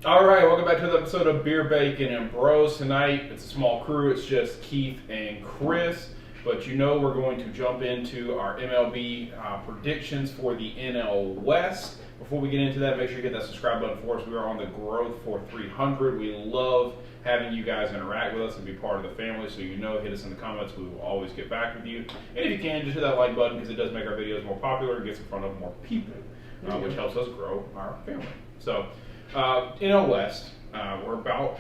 All right, welcome back to the episode of Beer, Bacon, and Bros. Tonight, it's a small crew. It's just Keith and Chris. But we're going to jump into our MLB predictions for the NL West. Before we get into that, make sure you hit that subscribe button for us. We are on the growth for 300. We love having you guys interact with us and be part of the family. So hit us in the comments. We will always get back with you. And if you can, just hit that like button because it does make our videos more popular and gets in front of more people, which helps us grow our family. So, NL West, we're about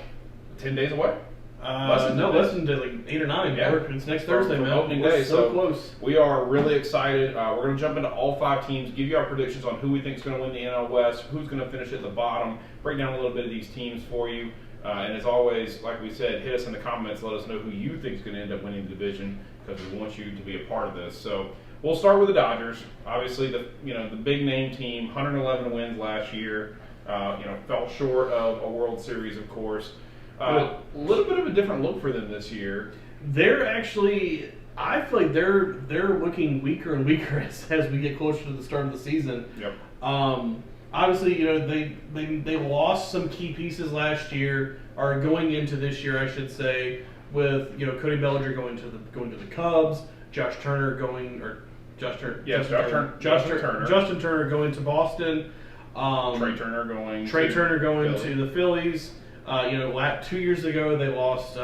10 days away. Less than like 8 or 9. Yeah. It's next Thursday, man. Opening We're day, so close. We are really excited. We're going to jump into all 5 teams, give you our predictions on who we think is going to win the NL West, who's going to finish at the bottom, break down a little bit of these teams for you. And as always, like we said, hit us in the comments. Let us know who you think is going to end up winning the division because we want you to be a part of this. So we'll start with the Dodgers. Obviously, the big name team, 111 wins last year. Fell short of a World Series, of course. A little bit of a different look for them this year. They're actually, I feel like they're looking weaker and weaker as we get closer to the start of the season. Yep. Obviously, they lost some key pieces last year, or going into this year, I should say, with Cody Bellinger going to the Cubs, Justin Turner going to Boston. Trey Turner going to the Phillies. 2 years ago they lost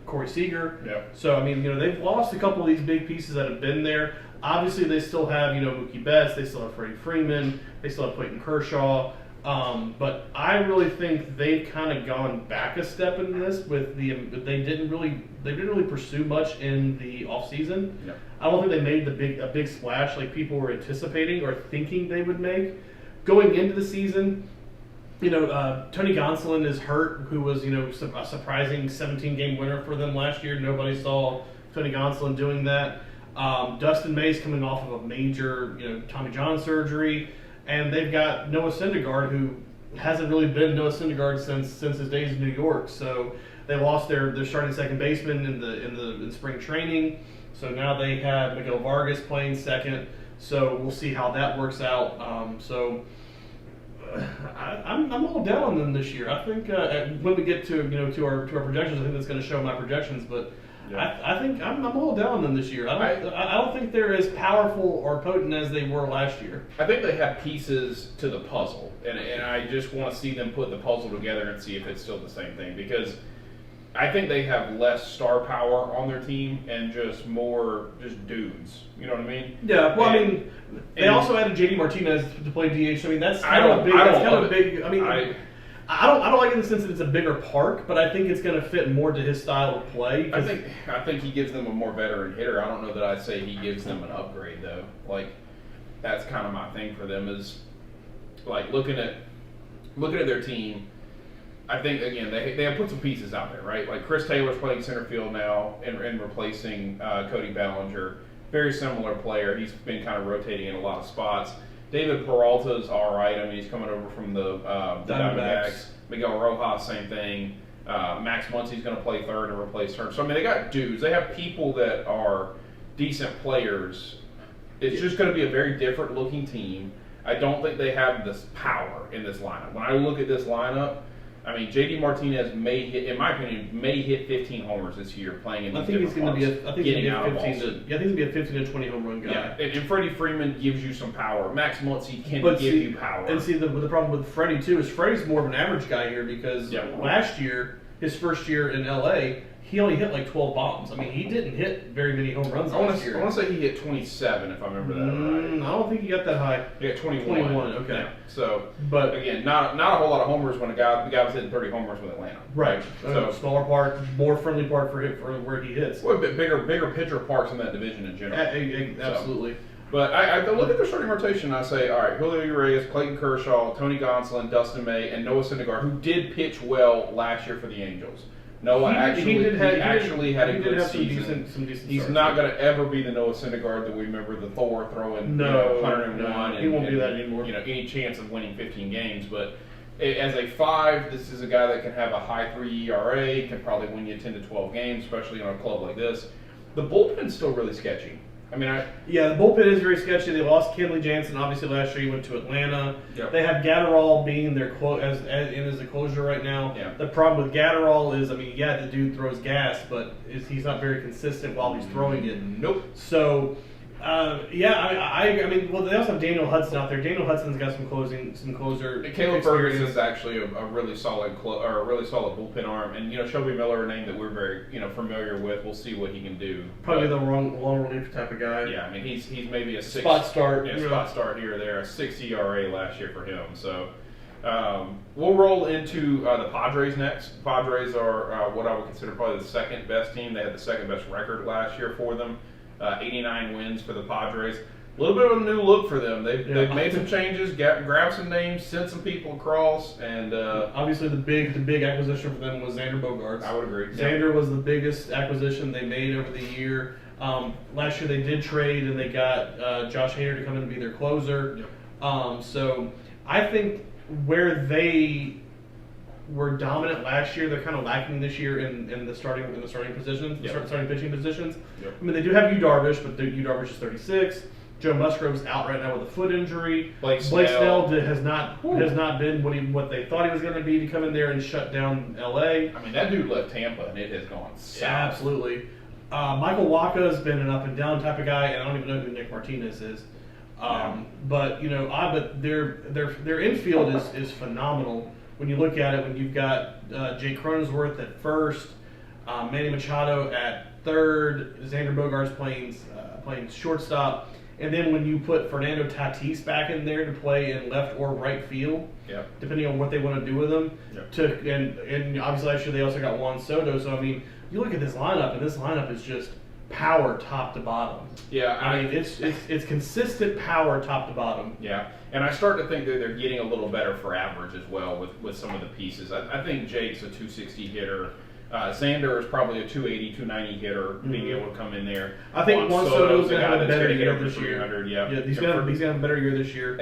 Corey Seager. Yep. So they've lost a couple of these big pieces that have been there. Obviously, they still have Mookie Betts. They still have Freddie Freeman. They still have Clayton Kershaw. But I really think they've kind of gone back a step in this. They didn't really pursue much in the offseason. Yep. I don't think they made a big splash like people were anticipating or thinking they would make. Going into the season, Tony Gonsolin is hurt, who was, a surprising 17-game winner for them last year. Nobody saw Tony Gonsolin doing that. Dustin May's coming off of a major, Tommy John surgery, and they've got Noah Syndergaard, who hasn't really been Noah Syndergaard since his days in New York. So they lost their starting second baseman in spring training. So now they have Miguel Vargas playing second. So we'll see how that works out. I'm a little down on them this year. I think when we get to our projections, I think that's going to show my projections. But yeah. I think I'm a little down on them this year. I don't think they're as powerful or potent as they were last year. I think they have pieces to the puzzle, and I just want to see them put the puzzle together and see if it's still the same thing, because I think they have less star power on their team and just more dudes. You know what I mean? Yeah. Well, they also added JD Martinez to play DH. That's kind of a big. I don't like it in the sense that it's a bigger park, but I think it's going to fit more to his style of play. I think he gives them a more veteran hitter. I don't know that I'd say he gives them an upgrade though. Like, that's kind of my thing for them is like looking at their team. I think, again, they have put some pieces out there, right? Like Chris Taylor's playing center field now and replacing Cody Bellinger. Very similar player. He's been kind of rotating in a lot of spots. David Peralta's all right. He's coming over from the Diamondbacks. Miguel Rojas, same thing. Max Muncy's going to play third and replace Turner. So, they got dudes. They have people that are decent players. It's just going to be a very different looking team. I don't think they have this power in this lineup. When I look at this lineup, JD Martinez in my opinion, may hit 15 homers this year playing in these different parts. I think he's going to be a 15 to 20 home run guy. Yeah, and Freddie Freeman gives you some power. Max Muncy can give you power. And the problem with Freddie too is Freddie's more of an average guy here because last year, his first year in LA, he only hit like 12 bombs. He didn't hit very many home runs last year. I want to say he hit 27, if I remember that right. I don't think he got that high. He got 21. 21, okay. Yeah. So, but again, not a whole lot of homers when the guy was hitting 30 homers with Atlanta. Right. So smaller park, more friendly park for where he hits. Well, a bit bigger pitcher parks in that division in general. Absolutely. So, but I look at their starting rotation and I say, all right, Julio Urias, Clayton Kershaw, Tony Gonsolin, Dustin May, and Noah Syndergaard, who did pitch well last year for the Angels. Noah actually had a good season. He's not going to ever be the Noah Syndergaard that we remember, the Thor throwing 101. He won't do that anymore. Any chance of winning 15 games. But as a 5, this is a guy that can have a high 3 ERA, can probably win you 10 to 12 games, especially on a club like this. The bullpen's still really sketchy. I mean, Yeah, the bullpen is very sketchy. They lost Kenley Jansen. Obviously, last year he went to Atlanta. Yep. They have Gatterall being their as the closer right now. Yeah. The problem with Gatterall is, I mean, yeah, the dude throws gas, but he's not very consistent while he's throwing it. Nope. So, I mean, well, they also have Daniel Hudson out there. Daniel Hudson's got some closer. Caleb experience. Ferguson is actually a really solid or a really solid bullpen arm, and Shelby Miller, a name that we're very familiar with. We'll see what he can do. Probably the long relief type of guy. Yeah, I mean he's maybe a spot start. spot start here or there, a 6 ERA last year for him. So we'll roll into the Padres next. Padres are what I would consider probably the second best team. They had the second best record last year for them. 89 wins for the Padres. A little bit of a new look for them. They've made some changes, grabbed some names, sent some people across, and obviously the big acquisition for them was Xander Bogaerts. I would agree. Xander was the biggest acquisition they made over the year. Last year they did trade and they got Josh Hader to come in and be their closer. Yep. So I think where they were dominant last year, they're kind of lacking this year in the starting positions, starting pitching positions. Yep. I mean, they do have Yu Darvish, but Yu Darvish is 36. Joe Musgrove's out right now with a foot injury. Blake Snell has not been what they thought he was going to be to come in there and shut down L.A. I mean, that dude left Tampa and it has gone south. Yeah, absolutely. Michael Wacha has been an up and down type of guy, and I don't even know who Nick Martinez is. But their infield is phenomenal. When you look at it, when you've got Jake Cronenworth at first, Manny Machado at third, Xander Bogaerts playing shortstop, and then when you put Fernando Tatis back in there to play in left or right field, depending on what they want to do with him, and obviously last year they also got Juan Soto. So I mean, you look at this lineup, and this lineup is just power top to bottom. Yeah, I mean it's consistent power top to bottom. Yeah, and I start to think that they're getting a little better for average as well with some of the pieces. I think Jake's a 260 hitter. Xander is probably a 280, 290 hitter, being able to come in there. I think Juan Soto's going to have a better year year this year. He's going to have a better year this year.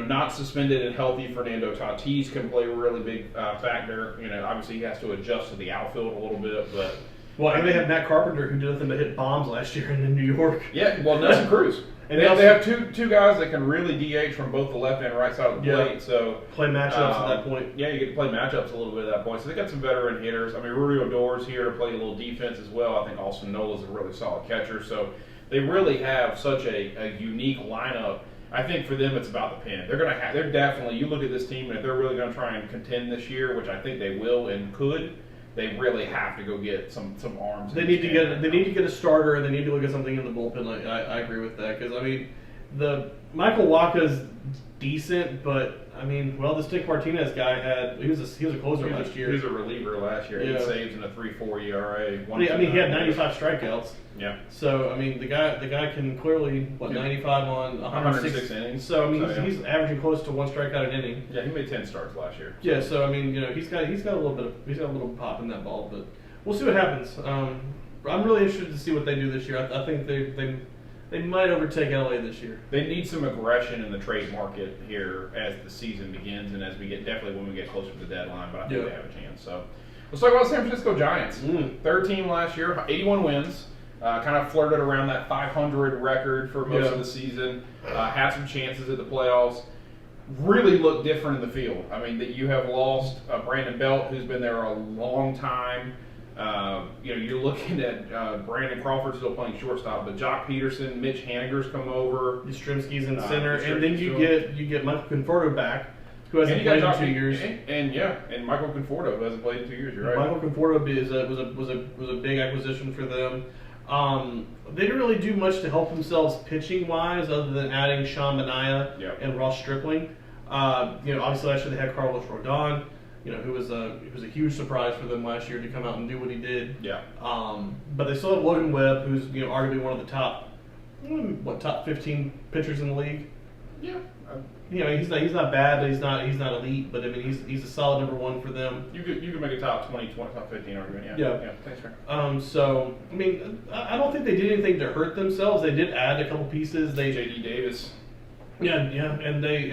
Not suspended and healthy Fernando Tatis can play a really big factor. Obviously he has to adjust to the outfield a little bit, but. Well, and they have Matt Carpenter, who did nothing but hit bombs last year in New York. Yeah, well, Nelson Cruz. And they have two guys that can really DH from both the left and right side of the plate. So play matchups at that point. Yeah, you get to play matchups a little bit at that point. So they got some veteran hitters. I mean, Rudy Odor's here to play a little defense as well. I think Austin Nola's a really solid catcher. So they really have such a unique lineup. I think for them it's about the pen. They're definitely. You look at this team, and if they're really going to try and contend this year, which I think they will and could. They really have to go get some arms. They need to get a starter, and they need to look at something in the bullpen. I agree with that because I mean, the Michael Wacha's decent, but I mean, this Nick Martinez guy he was a closer last year. He was a reliever last year. 8 saves and a 3.4 ERA. He had 95 strikeouts. Yeah. So I mean, the guy can clearly 95 on 106 innings. So I mean, he's averaging close to 1 strikeout an inning. Yeah, he made 10 starts last year. Yeah. So I mean, he's got a little pop in that ball, but we'll see what happens. I'm really interested to see what they do this year. I think they might overtake LA this year. They need some aggression in the trade market here as the season begins and as we get when we get closer to the deadline. But I think they have a chance. So let's talk about the San Francisco Giants. Third team last year, 81 wins. Kind of flirted around that 500 record for most of the season. Had some chances at the playoffs. Really looked different in the field. I mean, that you have lost Brandon Belt, who's been there a long time. You're looking at Brandon Crawford still playing shortstop, but Jock Peterson, Mitch Haniger's come over. Yastrzemski's in center, and then you get Michael Conforto back, who hasn't played in 2 years. And Michael Conforto, who hasn't played in 2 years. You're right. Michael Conforto was a big acquisition for them. They didn't really do much to help themselves pitching wise, other than adding Sean Manaea and Ross Stripling. Obviously last year they had Carlos Rodon. Who was a huge surprise for them last year to come out and do what he did. Yeah. But they still have Logan Webb, who's arguably one of the top 15 pitchers in the league. Yeah. He's not bad, but he's not elite. But I mean, he's a solid number 1 for them. You could make a top 20, top 15 argument. Yeah. Thanks, Frank. So I mean, I don't think they did anything to hurt themselves. They did add a couple pieces. J.D. Davis. Yeah, and they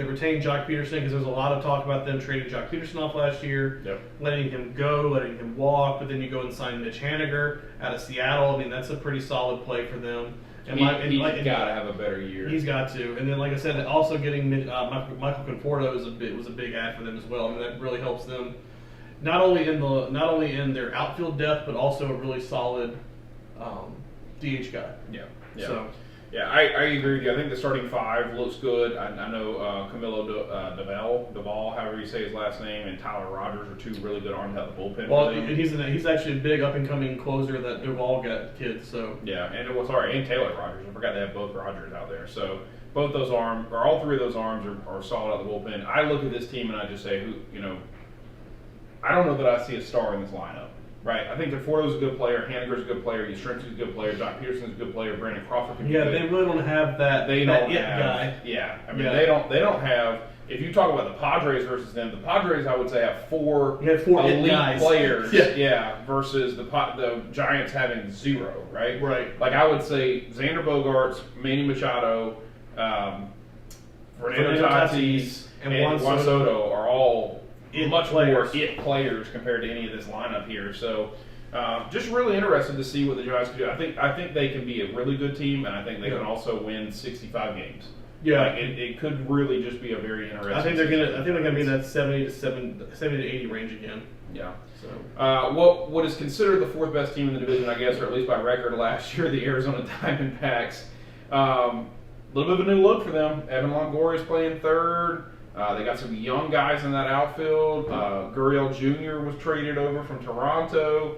retained Jock Peterson because there was a lot of talk about them trading Jock Peterson off last year, letting him go, letting him walk, but then you go and sign Mitch Haniger out of Seattle. I mean, that's a pretty solid play for them. And He's got to have a better year. He's got to. And then, like I said, also getting Michael Conforto was a big add for them as well. I mean, that really helps them not only in their outfield depth, but also a really solid DH guy. Yeah. So. Yeah, I agree with you. I think the starting five looks good. I know Camilo Duvall, however you say his last name, and Tyler Rogers are two really good arms out the bullpen. Well, he's actually a big up and coming closer that Duvall got kids. So yeah, and Taylor Rogers. I forgot they have both Rogers out there. So both those arms, or all three of those arms, are solid out the bullpen. I look at this team and I just say, I don't know that I see a star in this lineup. Right, I think Conforto's a good player, Haniger's a good player, Yastrzemski's a good player, Jock Peterson's a good player, Brandon Crawford can be good. They really don't have that. They don't have guy. Yeah, I mean they don't have. If you talk about the Padres versus them, the Padres I would say have four elite players. Versus the Giants having zero. Right. Right. Like I would say Xander Bogaerts, Manny Machado, Fernando Tatis, and Juan Soto are all much more it players compared to any of this lineup here. So just really interested to see what the Giants can do. I think they can be a really good team, and I think they can also win 65 games. Yeah, like it could really just be a very interesting. I think they're gonna be in that 70 to 80 range again. Yeah. So what is considered the fourth best team in the division, I guess, or at least by record last year, the Arizona Diamondbacks. A little bit of a new look for them. Evan Longoria is playing third. They got some young guys in that outfield. Gurriel Jr. was traded over from Toronto.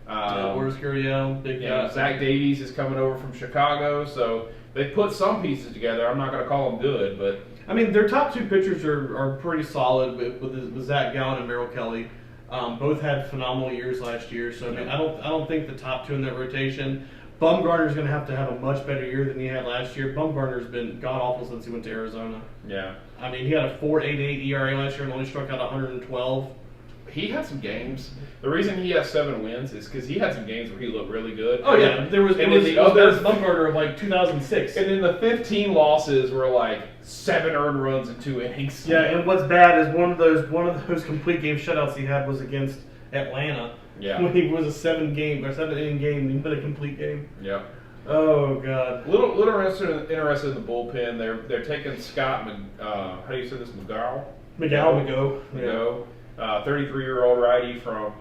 Where's Gurriel? Big guy. Zach Davies is coming over from Chicago. So they put some pieces together. I'm not going to call them good, but I mean their top two pitchers are pretty solid with Zach Gallen and Merrill Kelly. Both had phenomenal years last year. So I mean I don't think the top two in that rotation. Bumgarner's going to have a much better year than he had last year. Bumgarner's been god-awful since he went to Arizona. Yeah. I mean, he had a 4.88 ERA last year and only struck out 112. He had some games. The reason he has 7 wins is because he had some games where he looked really good. Oh, yeah. There was the other Bumgarner of like 2006. And then the 15 losses were like 7 earned runs in 2 innings. Yeah, and what's bad is one of those complete game shutouts he had was against Atlanta. Yeah. When he was a 7 inning game, he put a complete game. Yeah. Oh God. Little interested in the bullpen. They're taking Scott how do you say this? McGough. 33-year-old righty from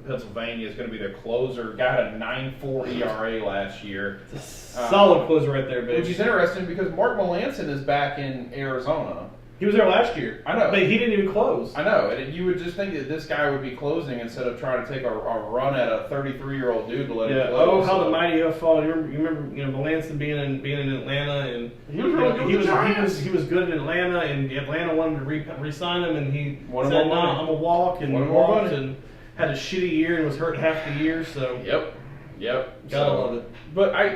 Pennsylvania is going to be their closer. Got a 9.4 ERA last year. Solid closer right there, baby. Which is interesting because Mark Melancon is back in Arizona. He was there last year. I know. But he didn't even close. I know. And you would just think that this guy would be closing instead of trying to take a run at a 33-year-old dude to let him close. Oh, how the mighty have fallen. You remember Melancon being in Atlanta, and he was really good. He was good in Atlanta, and Atlanta wanted to re-sign him, and he said, "No, I'm gonna walk," and walked, and had a shitty year and was hurt half the year. So Yep. Gotta love it. But I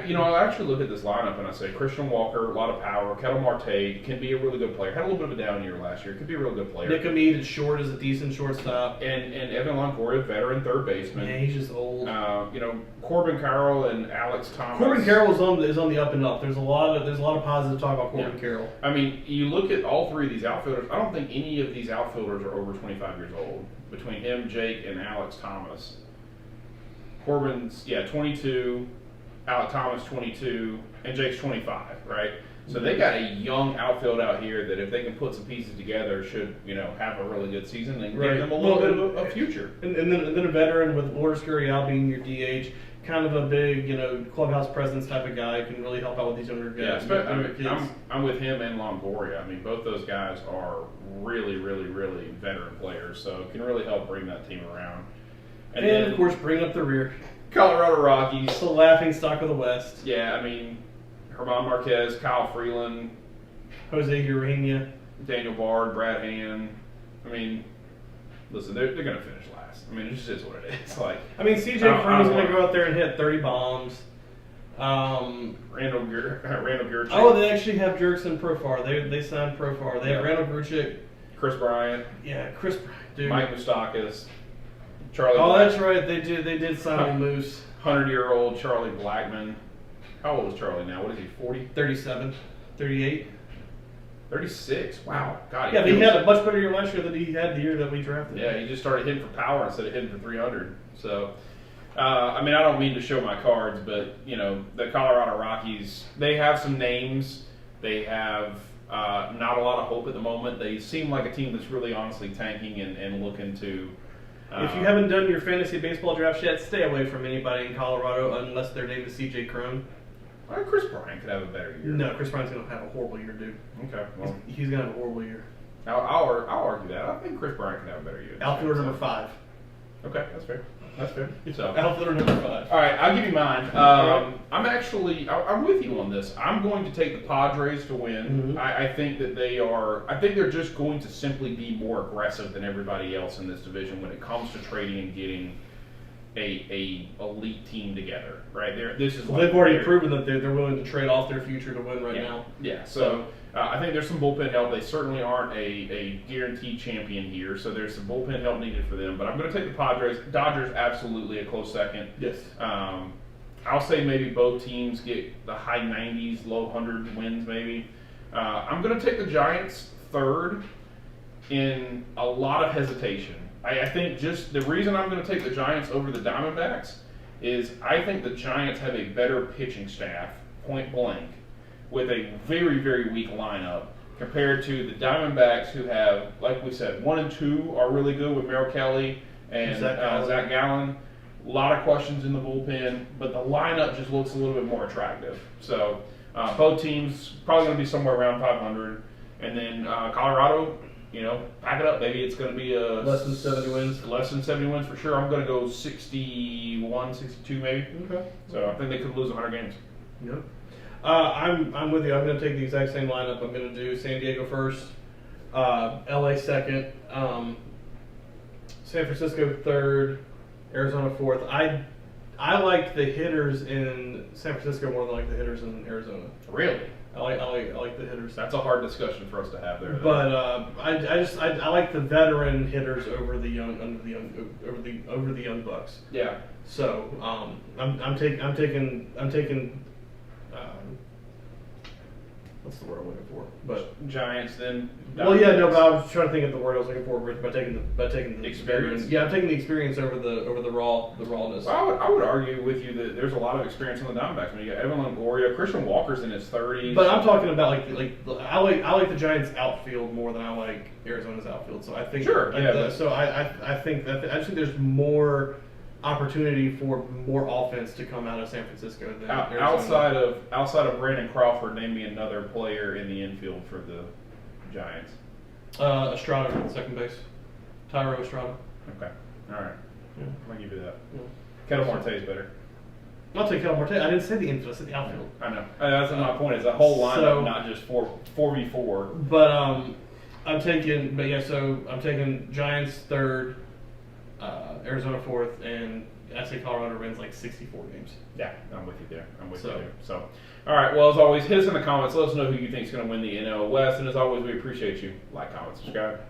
actually look at this lineup and I say Christian Walker, a lot of power. Ketel Marte can be a really good player. Had a little bit of a down year last year. Could be a real good player. Nick Hamid is short, is a decent shortstop. And Evan Longoria, veteran third baseman. Yeah, he's just old. Corbin Carroll and Alex Thomas. Corbin Carroll is on the up and up. There's a lot of positive talk about Corbin Carroll. I mean, you look at all three of these outfielders. I don't think any of these outfielders are over 25 years old. Between him, Jake, and Alex Thomas. Corbin's 22, Alex Thomas 22, and Jake's 25, right? So they got a young outfield out here that if they can put some pieces together should have a really good season and give them a little bit of a future. And then a veteran with Lourdes Gurriel being your DH, kind of a big clubhouse presence type of guy, can really help out with these younger guys. Yeah, I'm with him and Longoria. I mean, both those guys are really, really, really veteran players, so can really help bring that team around. And then, of course, bring up the rear. Colorado Rockies. The laughing stock of the West. Yeah, I mean, Herman Marquez, Kyle Freeland, Jose Urania, Daniel Bard, Brad Hand. I mean, listen, they're going to finish last. I mean, it just is what it is. CJ Cron's going to go out there and hit 30 bombs. Randall Gurchik. Oh, they actually have Jurickson Profar. They signed Profar. They have Randall Gurchik. Chris Bryant. Yeah, Chris Bryant. Dude. Mike Moustakas. Charlie. Oh, Blackman. That's right. They did sign Moose. 100-year-old Charlie Blackman. How old is Charlie now? What is he, 40? 37. 38. 36. Wow. God. Yeah, but he had a much better year last year than he had the year that we drafted. Yeah, he just started hitting for power instead of hitting for 300. So, I mean, I don't mean to show my cards, but the Colorado Rockies, they have some names. They have not a lot of hope at the moment. They seem like a team that's really honestly tanking and looking to. If you haven't done your fantasy baseball drafts yet, stay away from anybody in Colorado unless their name is C.J. Cron. Chris Bryant could have a better year. No, Chris Bryant's going to have a horrible year, dude. Okay, well, He's going to have a horrible year. I'll argue that. I think Chris Bryant could have a better year. Outfielder number 5. Okay, that's fair. That's fair. So. Outfielder number 5. All right, I'll give you mine. I'm with you on this. I'm going to take the Padres to win. Mm-hmm. I think that they're just going to simply be more aggressive than everybody else in this division when it comes to trading and getting a elite team together. Right there, they've already proven that they're willing to trade off their future to win now. Yeah. So. I think there's some bullpen help. They certainly aren't a guaranteed champion here, so there's some bullpen help needed for them. But I'm going to take the Padres. Dodgers, absolutely a close second. Yes. I'll say maybe both teams get the high 90s, low 100s wins maybe. I'm going to take the Giants third in a lot of hesitation. I think just the reason I'm going to take the Giants over the Diamondbacks is I think the Giants have a better pitching staff, point blank, with a very, very weak lineup compared to the Diamondbacks, who have, like we said, 1 and 2 are really good with Merrill Kelly and Zach Gallen. A lot of questions in the bullpen, but the lineup just looks a little bit more attractive. So both teams probably going to be somewhere around 500. And then Colorado, pack it up, baby. It's going to be less than 70 wins. Less than 70 wins for sure. I'm going to go 61, 62 maybe. Okay. So I think they could lose 100 games. Yep. I'm with you. I'm going to take the exact same lineup. I'm going to do San Diego first, LA second, San Francisco third, Arizona fourth. I like the hitters in San Francisco more than I like the hitters in Arizona. Really? I like the hitters. That's a hard discussion for us to have there. But I like the veteran hitters over the young bucks. Yeah. So I'm taking. What's the word I'm looking for? But Giants then. Well, yeah, no, but I was trying to think of the word I was looking for by taking the experience. Yeah, I'm taking the experience over the rawness. Well, I would argue with you that there's a lot of experience on the Diamondbacks. I mean, you got Evan Longoria, Christian Walker's in his 30s. But I'm talking about I like the Giants' outfield more than I like Arizona's outfield. So I think sure. I think there's more opportunity for more offense to come out of San Francisco than Arizona. outside of Brandon Crawford. Name me another player in the infield for the Giants. Estrada at second base. Tyro Estrada. Okay. All right. Yeah. I'll give you that. Yeah. Ketel Marte's better. I'll take Ketel Marte. I didn't say the infield. I said the outfield. I know. That's my point. Is a whole lineup, not just 4v4. But I'm taking Giants third, Arizona fourth, and I say Colorado wins like 64 games. Yeah, I'm with you there. So, all right. Well, as always, hit us in the comments. Let us know who you think is going to win the NL West. And as always, we appreciate you. Like, comment, subscribe.